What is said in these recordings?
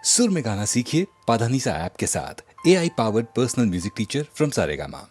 सुर में गाना सीखिए पाधानीसा ऐप के साथ। AI powered personal music teacher from Saregama.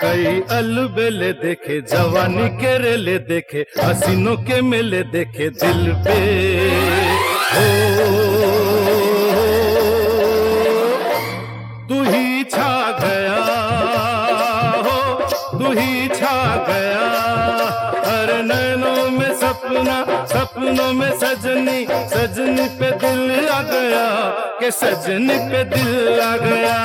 कई अलबेले देखे, जवानी के रेले देखे, हसीनों के मेले देखे दिल पे हो। तू ही छा गया हो, तू ही छा गया। हर नैनों में सपना, सपनों में सजनी, सजनी पे दिल आ गया कि सजनी पे दिल आ गया।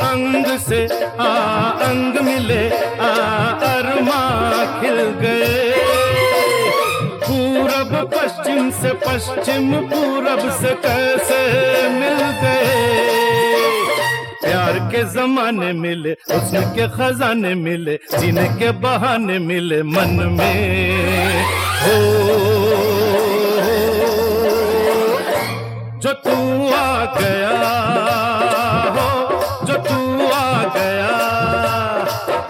अंग से अंग मिले, अरमा खिल गए। पूरब पश्चिम से, पश्चिम पूरब से कैसे मिल गए। प्यार के जमाने मिले, हुस्न के खजाने मिले, जीने के बहाने मिले मन में हो। जो तू आ गया हो, जो तू आ गया।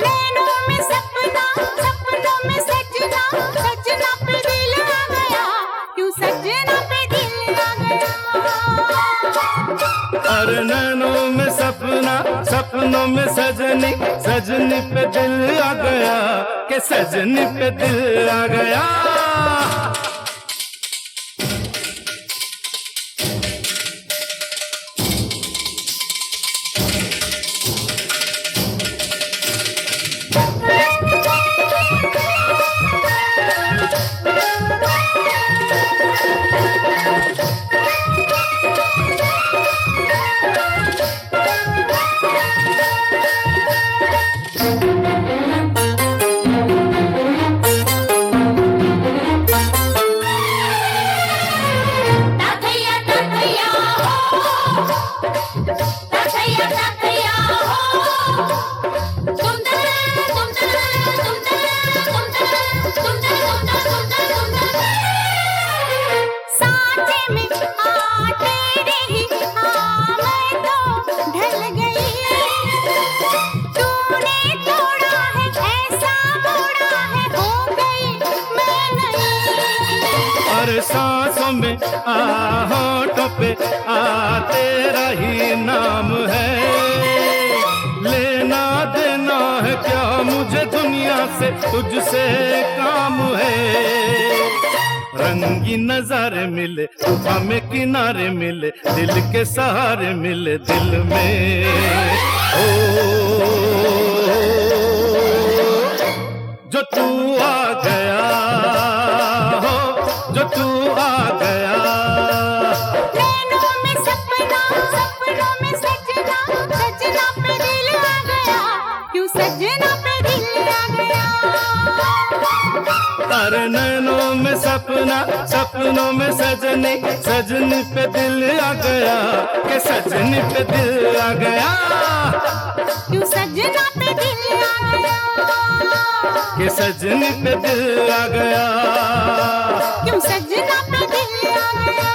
नैनों में सपना, सपनों में सजना, सजना पे दिल आ गया, क्यों सजना पे दिल आ गया। अरे नैनों में सपना, सपनों में सजनी, सजनी पे दिल आ गया कि सजनी पे दिल आ गया। सांसों में होठों पे तेरा ही नाम है। लेना देना है क्या मुझे दुनिया से, तुझसे काम है। रंगी नजारे मिले, हमें किनारे मिले, दिल के सहारे मिले दिल में। ओ जो तू आ गया हो, जो तू आ गया। नैनों में सपना, सपनों में सजना, सजना पे दिल आ गया, क्यों सजना पे दिल आ गया। अरे नैनों में सपना, सपनों में सजनी, सजनी पे दिल आ गया, के सजनी पे दिल आ गया, क्यों सजना पे दिल आ गया, के सजनी पे दिल आ गया, क्यों सजना पे दिल आ गया।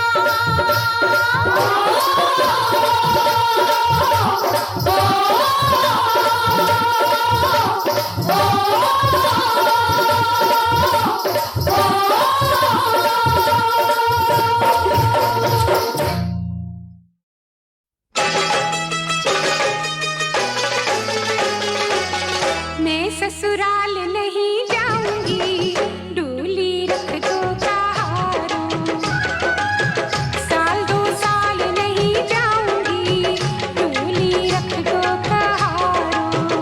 मैं ससुराल नहीं जाऊंगी, डोली रख दो कहारों। साल दो साल नहीं जाऊंगी, डोली रख दो कहारों।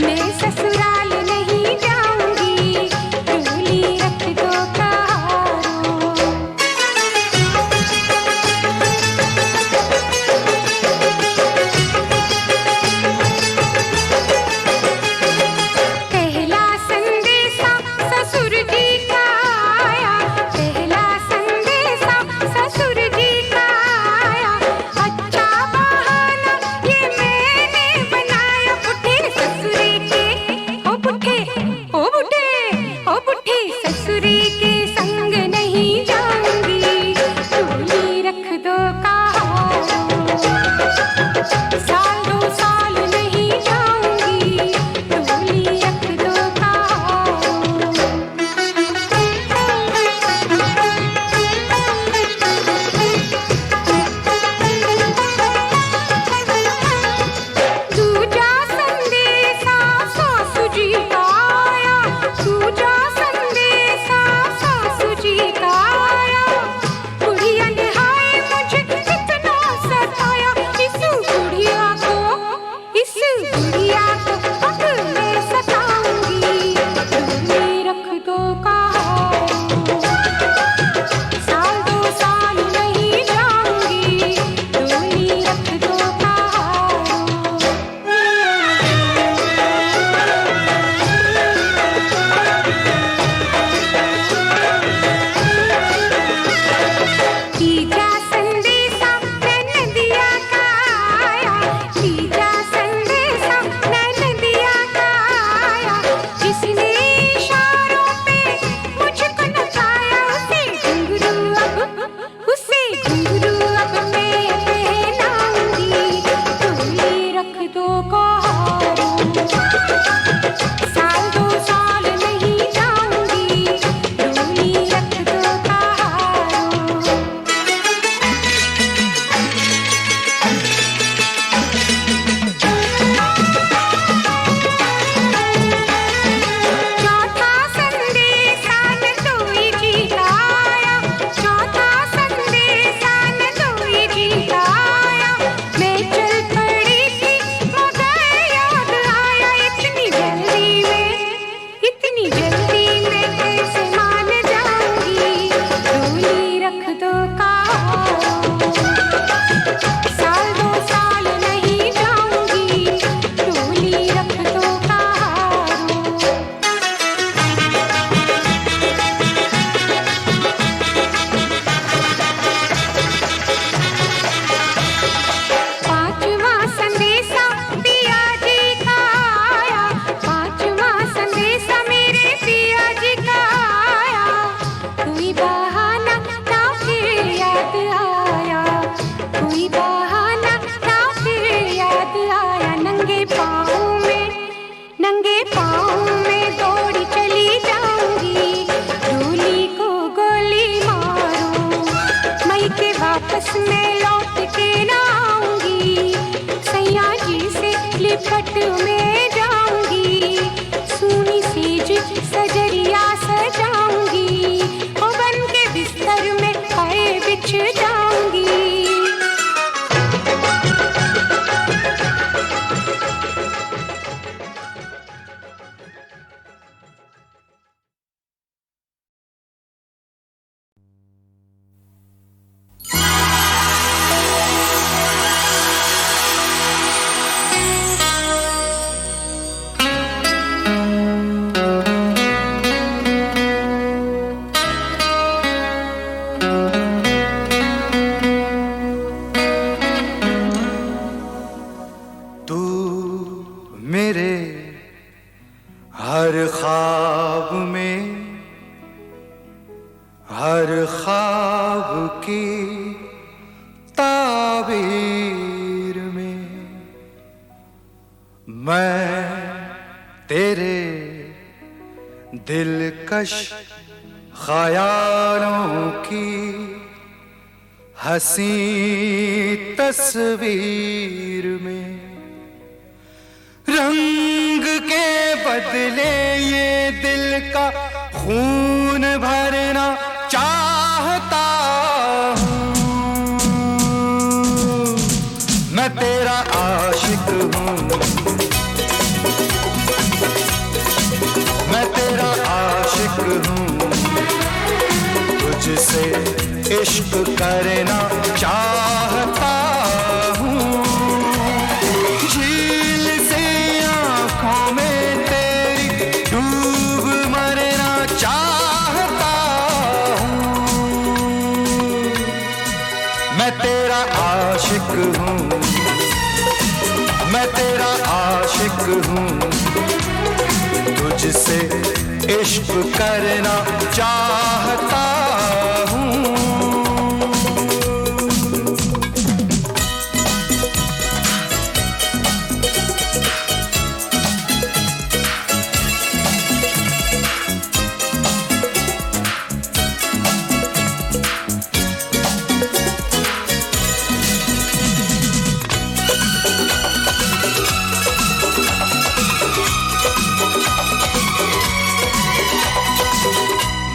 मैं ससुराल नहीं जाऊंगी, डोली रख दो कहारों। पहला संदेशा ससुर जी का आया, पहला संदेशा ससुर जी का आया। अच्छा बहाना ये मैंने बनाया, उठे ससुरे के ओ बुढ़े, ओ बुढ़े, ओ बुढ़े ससुरे के संग नहीं जाऊंगी, डोली रख दो कहारों। साल दो साल नहीं जाऊंगी, डोली रख दो कहारों। दूजा संदेशा सासू जी का आया, दूजा संदेशा सासू जी का आया। बुढ़िया ने हाय मुझे कितना सताया, इस बुढ़िया को, इस बुढ़िया को अब मैं सताऊंगी, डोली रख दो कहारों। साल दो साल नहीं जाऊंगी, डोली रख दो कहारों। हर ख्वाब में, हर ख्वाब की ताबीर में मैं तेरे दिलकश ख्यालों की हंसी तस्वीर में रंग के बदले ये दिल का खून भरना चाहता हूँ। मैं तेरा आशिक हूँ, मैं तेरा आशिक हूँ, तुझसे इश्क करना चाहता हूँ। झील से आँखों में तेरी डूब मरना चाहता हूँ। मैं तेरा आशिक हूँ, मैं तेरा आशिक हूँ, तुझसे इश्क करना चाहता हूँ।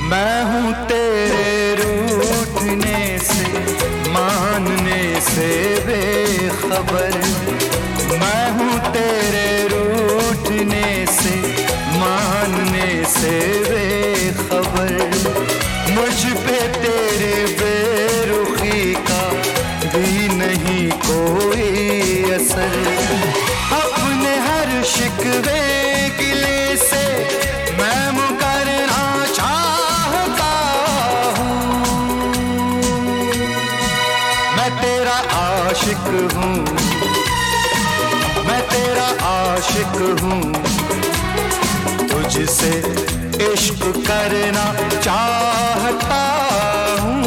मैं हूँ तेरे रूठने से, मानने से बेखबर। मैं हूँ तेरे रूठने से, मानने से बेखबर। मुझ पे तेरे बेरुखी का भी नहीं कोई असर। अपने हर शिकवे गिले से मैं मुकरना चाहता हूँ। मैं तेरा आशिक हूँ, मैं तेरा आशिक हूँ, तुझसे इश्क करना चाहता हूँ।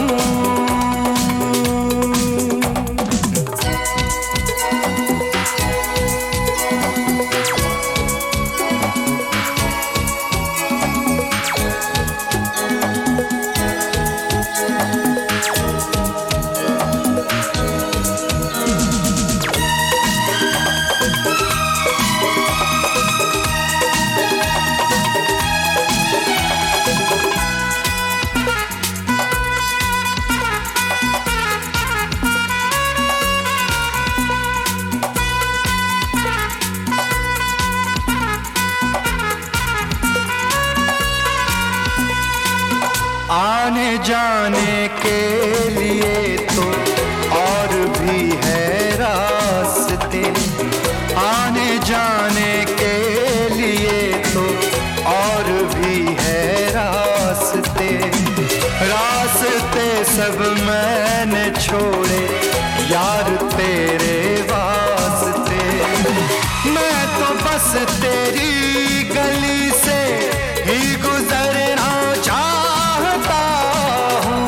आने जाने के लिए तो और भी है रास्ते। आने जाने के लिए तो और भी है रास्ते। रास्ते सब मैंने छोड़े यार तेरे वास्ते। मैं तो बस तेरी गली से ही गुजरना चाहता हूँ।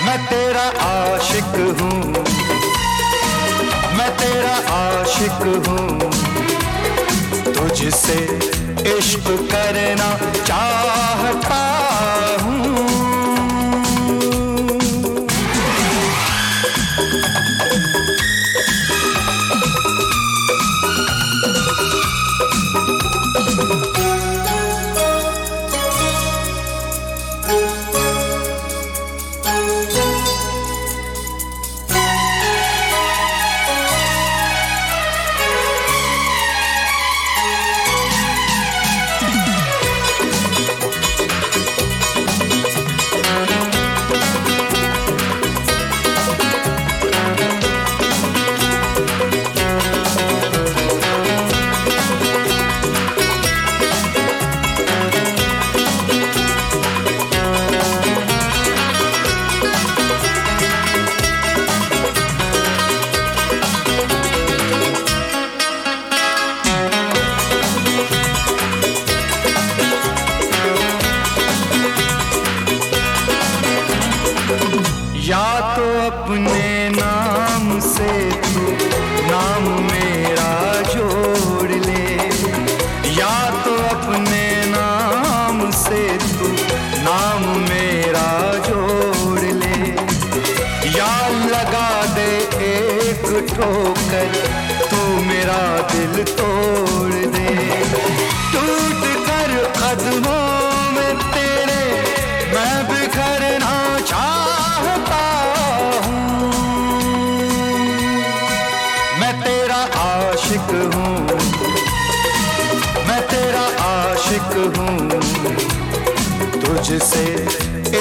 मैं तेरा आशिक हूँ, मैं तेरा आशिक हूँ, तुझसे इश्क करना चाहता हूँ। आशिक हूँ, तुझसे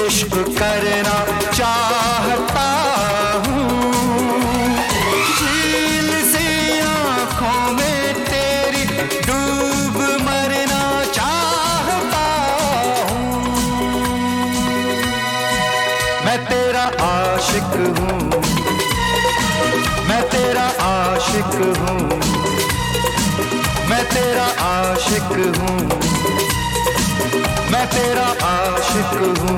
इश्क करना चाहता हूँ। झील सी आँखों में तेरी डूब मरना चाहता हूँ। मैं तेरा आशिक हूँ, मैं तेरा आशिक हूँ, मैं तेरा आशिक हूँ, मैं तेरा आशिक हूँ।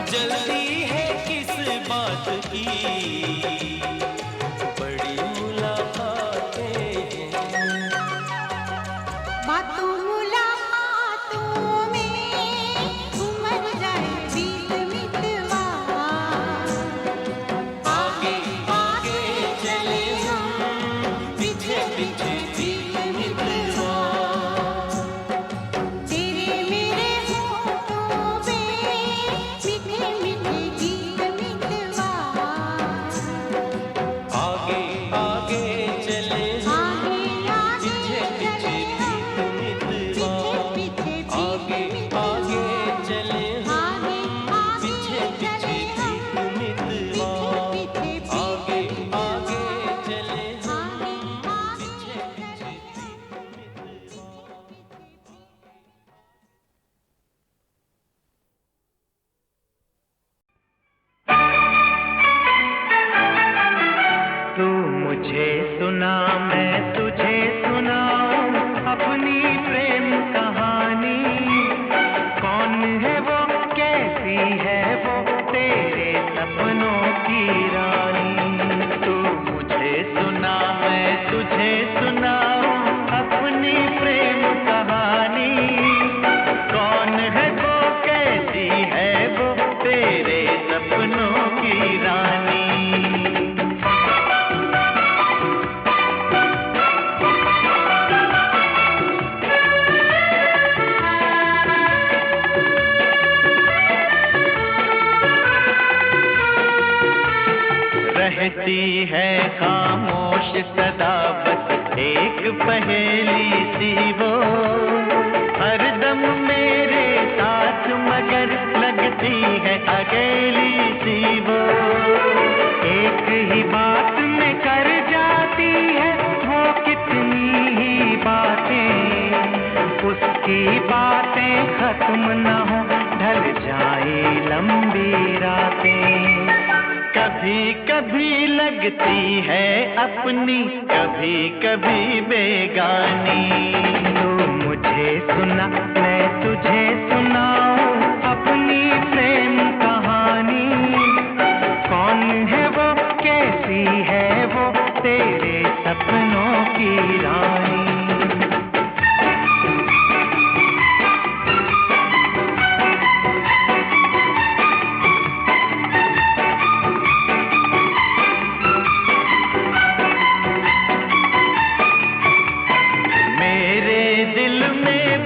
जल्दी है किस बात की, बड़ी मुलाकातें हैं। बातों मुलाकातों में उमर जाए बीत मितवा, आगे आगे चले हम, पीछे पीछे बीत मितवा। तेरे मेरे होठों पे मीठे मीठे गीत मितवा, आगे आगे चले हम, आगे पीछे आगे पीछे चले बीत हम, मितवा। पीछे पीछे आगे बीत आगे चले हम, आगे आगे पीछे पीछे चले हम, बीत मितवा। पीछे पीछे आगे आगे चले हम, आगे आगे पीछे पीछे चले बीत मितवा। तू मुझे सुना मैं तुझे सुनाऊं अपनी प्रेम कहानी। कौन है वो, कैसी है वो, तेरे सपनों की रानी। तू मुझे सुना मैं तुझे सुनाऊं अपनी प्रेम कहानी। कौन है वो, कैसी है वो, तेरे सपनों की रानी। रहती है खामोश सदा बस एक पहेली सी वो, हरदम मेरे साथ मगर लगती है अकेली सी वो। एक ही बात में कर जाती है वो कितनी ही बातें, उसकी बातें खत्म न हो ढल जाए लंबी रातें। कभी कभी लगती है अपनी, कभी कभी बेगानी। तू मुझे सुना मैं तुझे सुनाऊं अपनी प्रेम कहानी। कौन है वो, कैसी है वो, तेरे सपनों की रानी।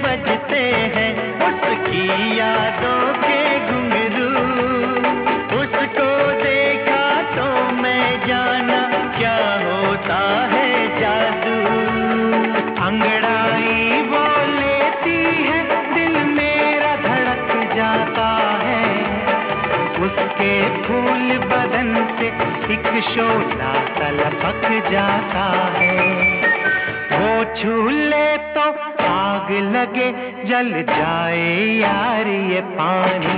बजते हैं उसकी यादों के घुंघरू। उसको देखा तो मैं जाना क्या होता है जादू। अंगड़ाई वो लेती है दिल मेरा धड़क जाता है। उसके फूल बदन से एक शोला सा लपक जाता है। वो छू ले तो आग लगे जल जाए यार ये पानी।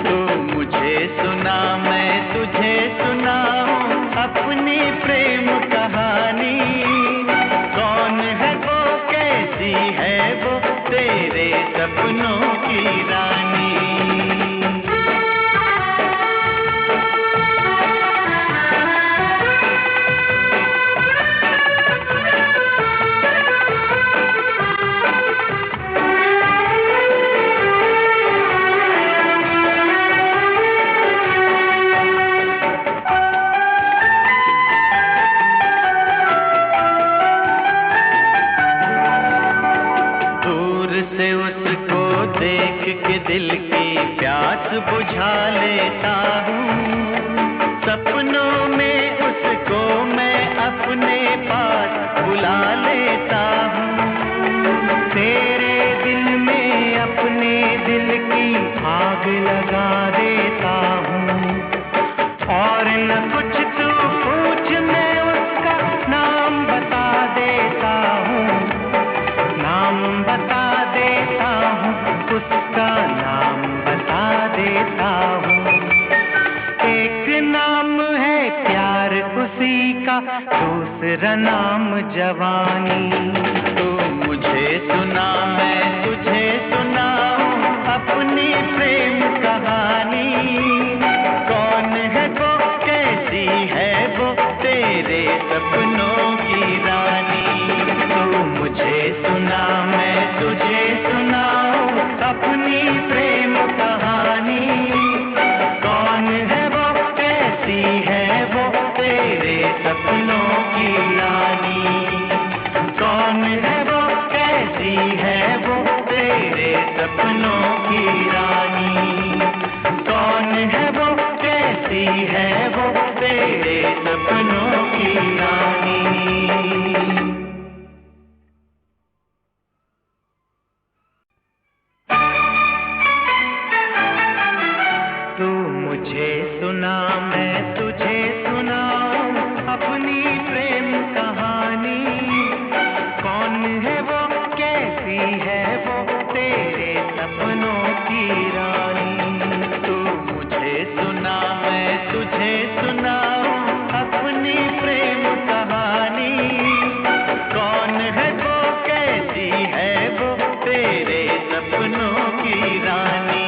तू मुझे सुना मैं तुझे सुनाऊं अपनी प्रेम कहानी। कौन है वो, कैसी है वो, तेरे सपनों की रानी। से उसको देख के दिल की प्यास बुझा लेता हूँ। सपनों में उसको मैं अपने पास बुला लेता हूँ। तेरे दिल में अपने दिल की आग लगा देता हूँ। और न कुछ तू पूछ मैं उसका नाम बता देता हूँ। नाम बता देता हूँ, उसका नाम बता देता हूँ। एक नाम है प्यार उसी का, दूसरा नाम जवानी। तू मुझे सुना मैं तुझे सुनाऊं अपनी प्रेम कहानी। की रानी। कौन है वो, कैसी है वो, तेरे सपनों की रानी। तू मुझे सुना, मैं तुझे सुनाऊं अपनी प्रेम कहानी। कौन है वो, कैसी है वो, तेरे सपनों की रानी। तू मुझे सुना, मैं तुझे सुनाऊं अपनी प्रेम कहानी। कौन है वो, कैसी है वो, तेरे सपनों की रानी।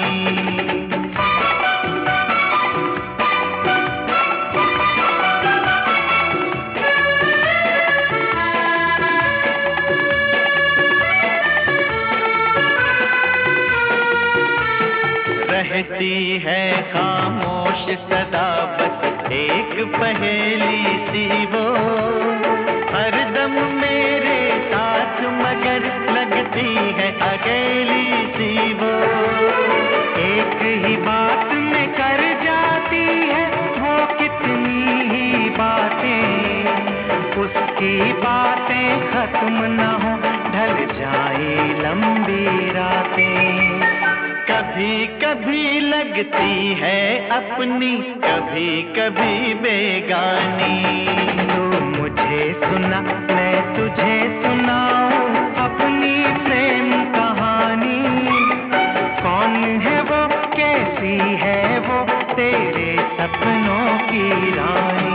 रहती है खामोश सदा बस एक पहेली सी वो, हरदम मेरे साथ मगर लगती है अकेली सी वो। एक ही बात में कर जाती है वो कितनी ही बातें, उसकी बातें खत्म न हो ढल जाए लंबी रातें। कभी कभी लगती है अपनी, कभी कभी बेगानी। तू मुझे सुना, मैं तुझे सुनाऊं अपनी प्रेम कहानी। कौन है वो, कैसी है वो, तेरे सपनों की रानी।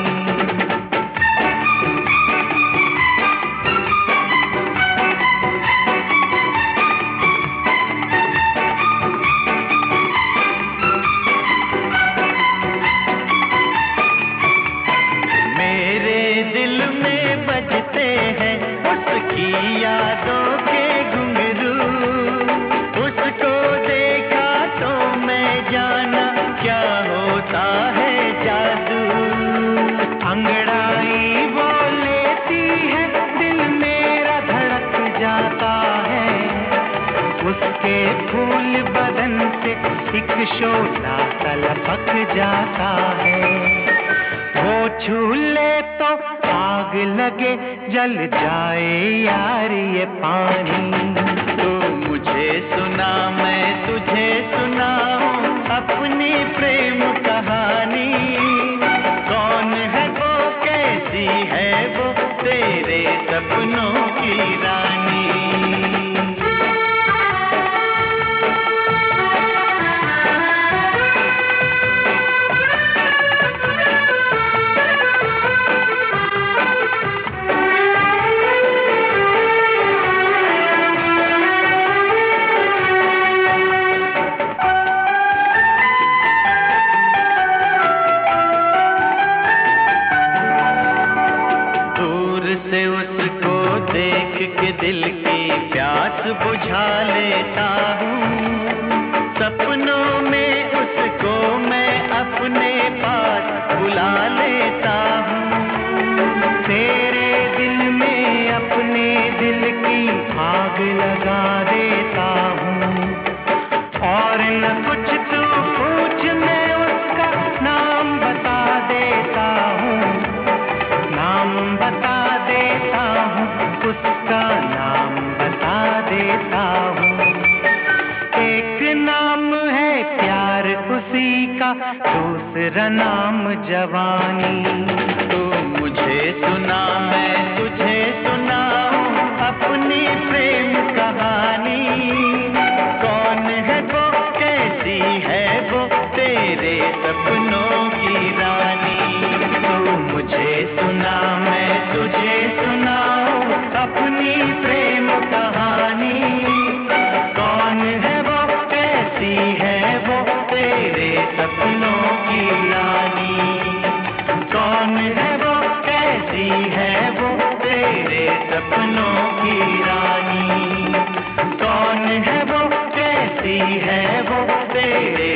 यादों के घुंघरू, उसको देखा तो मैं जाना क्या होता है जादू। अंगड़ाई वो लेती है, दिल मेरा धड़क जाता है। उसके फूल बदन से एक शोला तलपक जाता है। वो छू ले तो आग लगे, जल जाए यार ये पानी। तू मुझे सुना, मैं तुझे सुनाऊं अपनी प्रेम कहानी। कौन है वो, कैसी है वो, तेरे सपनों की रानी। दिल की प्यास बुझा लेता हूँ, सपनों में उसको मैं अपने पास बुला लेता हूँ। तेरे दिल में अपने दिल की आग लगा देता हूँ। और न कुछ तू पूछ, मैं उसका नाम बता देता हूँ। नाम बता देता हूँ, उसका नाम बता देता हूँ। एक नाम है प्यार उसी का, दूसरा नाम जवानी। तू मुझे सुना, मैं तुझे सुनाऊं अपनी प्रेम कहानी। कौन है वो, कैसी है वो, तेरे सपनों की रानी। तू मुझे सुना, मैं तुझे सुनाऊं अपनी प्रेम कहानी। कौन है वो, कैसी है वो, तेरे सपनों की रानी। कौन है वो, कैसी है वो, तेरे सपनों की रानी। कौन है वो, कैसी है वो, तेरे